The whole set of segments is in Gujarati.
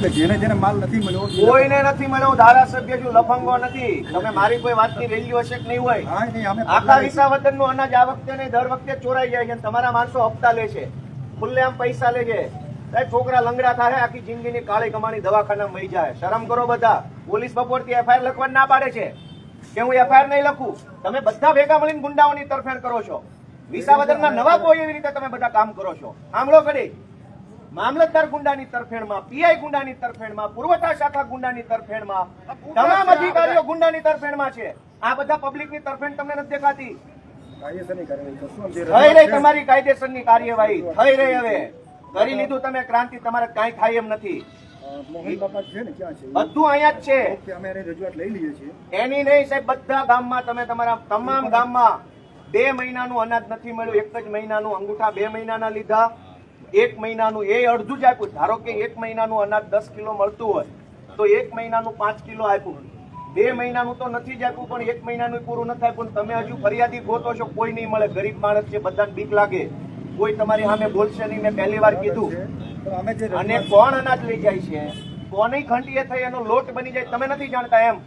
જેને જેને માલ નથી મળ્યો કોઈને નથી મળ્યો. ધારાસભ્ય જો લફંગો નથી. તમે મારી કોઈ વાતની વેલ્યુ હશે કે નહીં હોય? આખા વિસાવદરનું અનાજ આ વખતે નહીં દર વખતે ચોરાઈ જાય છે. તમારા માણસો હપ્તા લે છે, ખુલ્લેઆમ પૈસા લે છે. છોકરા લંગડા થાય, આખી જિંદગીની કાળી કમાણી દવાખાના મરી જાય. શરમ કરો બધા. પોલીસ બપોરથી એફઆઈઆર લખવા ના પાડે છે કે હું એફઆઈઆર નહીં લખું. તમે બધા ભેગા મળીને ગુંડાઓની તરફેણ કરો છો. વિસાવદરના નવાબો એવી રીતે તમે બધા કામ કરો છો. સાંભળો કરી, મામલતદાર ગુંડાની તરફેણમાં, પીઆઈ ગુંડાની તરફેણમાં, પુરવઠા શાખા ગુંડાની તરફેણમાં, તમામ અધિકારીઓ ગુંડાની તરફેણમાં છે. આ બધા પબ્લિકની તરફેણ તમને નથી દેખાતી? થઈ રહી તમારી કાયદેસરની કાર્યવાહી થઈ રહી. હવે કરી લીધું તમે ક્રાંતિ, તમારે કાંઈ થાય એમ નથી. બધું અહીંયા જ છે. એની નહીં સાહેબ, બધા ગામમાં તમે તમારા તમામ ગામમાં 2 મહિનાનું અનાજ નથી મળ્યું. 1 જ મહિનાનું અંગૂઠા 2 મહિનાના લીધા. 1 મહિનાનું એ અડધું જ આપ્યું. ધારો કે 1 મહિનાનું અનાજ 10 કિલો મળતું હોય તો 1 મહિનાનું 5 કિલો આપ્યું. 2 મહિનાનું તો નથી જ આપ્યું, પણ 1 મહિનાનું પૂરું નથી આપ્યું. તમે હજુ ફરિયાદી ગોતો છો, કોઈ નહીં મળે. ગરીબ માણસ છે, બધાને બીક લાગે, કોઈ તમારી સામે બોલશે નહીં. મેં પહેલી વાર કીધું. અને કોણ અનાજ લઈ જાય છે, કોની ખંડીએ થઈ એનો લોટ બની જાય, તમે નથી જાણતા એમ?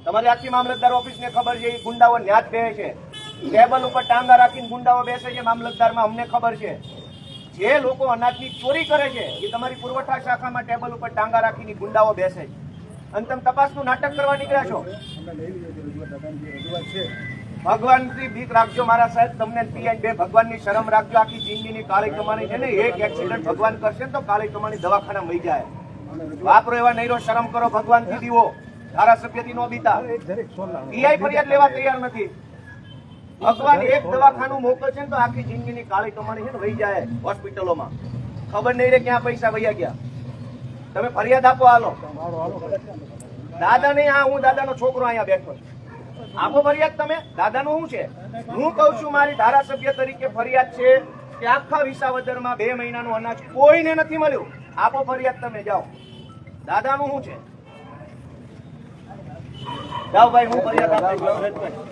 તમારી આખી મામલતદાર ઓફિસને ખબર છે. એ ગુંડાઓ ન્યાજ બેસે છે, ટેબલ ઉપર ટાંગા રાખીને ગુંડાઓ બેસે છે મામલતદારમાં. અમને ખબર છે. જે લોકો અનાજની ચોરી કરે છે એ તમારી પુરવઠા શાખામાં ટેબલ ઉપર ટાંગા રાખીને ગુંડાઓ બેસે છે. અને તમે તપાસનું નાટક કરવા નીકળ્યા છો. ભગવાનથી બીક રાખજો મારા સાહેબ. તમને પીએન બે ભગવાનની શરમ રાખજો. આખી જિંદગીની કાળી કમાણી છે ને, એક એક્સિડન્ટ ભગવાન કરશે તો કાળી કમાણી દવાખાના મળી જાય. વાપરો એવા નહીં રહો, શરમ કરો. ભગવાનથી દીવો, ધારાસભ્યથી નો બીતા. પીઆઈ ફરિયાદ લેવા તૈયાર નથી. ભગવાન એક દવાખાનું મોકલશે ને તો આખી જિંદગીની કાળી કમાણી છે ને વહી જાય હોસ્પિટલોમાં. ખબર નહીં રે ક્યાં પૈસા વહ્યા ગયા. તમે ફરિયાદ આપો. હાલો દાદા નહીં, આ હું દાદાનો છોકરો અહીંયા બેઠો છું. આપો ફરિયાદ તમે. દાદાનું શું છે? હું કઉ છું મારી ધારાસભ્ય તરીકે ફરિયાદ છે કે આખા વિસાવદરમાં 2 મહિનાનું અનાજ કોઈને નથી મળ્યું. આપો ફરિયાદ તમે. જાઓ. દાદાનું શું છે? જાઓ ભાઈ, હું ફરિયાદ આપું.